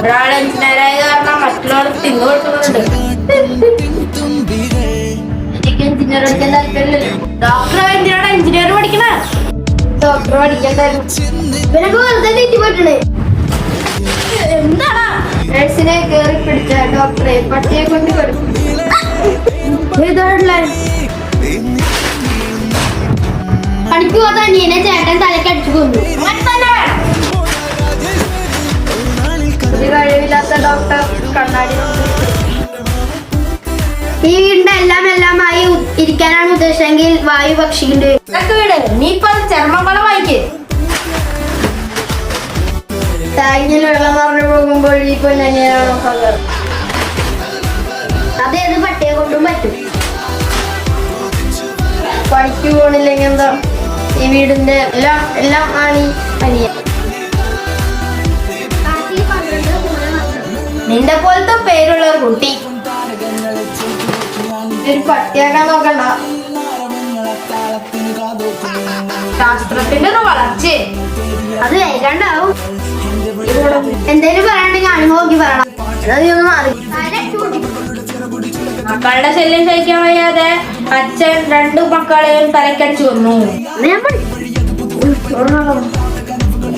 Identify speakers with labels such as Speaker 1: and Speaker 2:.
Speaker 1: ഒരാൾ എഞ്ചിനീയറായ കാരണം മറ്റുള്ളവർ തിന്നു കൊടുക്കുന്നുണ്ട്. എഞ്ചിനീയർ പഠിക്കാൻ താല്പര്യമില്ലല്ലോ. ഡോക്ടർ എന്തിനാണ് എഞ്ചിനീയർ പഠിക്കണേ? ഡോക്ടർ പഠിക്കണ്ടേ? എന്താണ് നഴ്സിനെ കേറി പിടിച്ച ഡോക്ടറെ പട്ടിയെ കൊണ്ട് വരും. പണിക്ക് പോകാൻ അനിയനെ ചേട്ടൻ തലക്കടിച്ചു കൊന്നു. ഒരു കഴിവില്ലാത്ത ഡോക്ടർ കണ്ണാടി. ഈ വീടിന്റെ എല്ലാമായി ഇരിക്കാനാണ് ഉദ്ദേശമെങ്കിൽ വായു പക്ഷിക്കുണ്ട്. വീട് നീ ഇപ്പൊ ചർമ്മപ്പണം വായിക്കേ. ടാങ്കിൽ വെള്ളം നിറഞ്ഞു പോകുമ്പോൾ ഈ പൊന്നനിയാണോ പകർ. അതേത് പട്ടിയെ കൊണ്ടും പറ്റും. പണിക്ക് പോണില്ലെങ്കിൽ എന്താ ഈ വീടിന്റെ എല്ലാം ആണ് അനിയൻ. നിന്റെ പോലത്തെ പേരുള്ള ഒരു കുട്ടി ഒരു പട്ടിയാക്കാൻ നോക്കണ്ട. ശാസ്ത്രത്തിന്റെ ഒരു വളർച്ച അത് വൈകാണ്ടാവും. എന്തേലും പറയാണ്ടെങ്കിൽ അനുഭവി പറയണം. മക്കളുടെ ശല്യം സഹിക്കാൻ വയ്യാതെ അച്ഛൻ 2 മക്കളെയും തലക്കടിച്ചു വന്നു.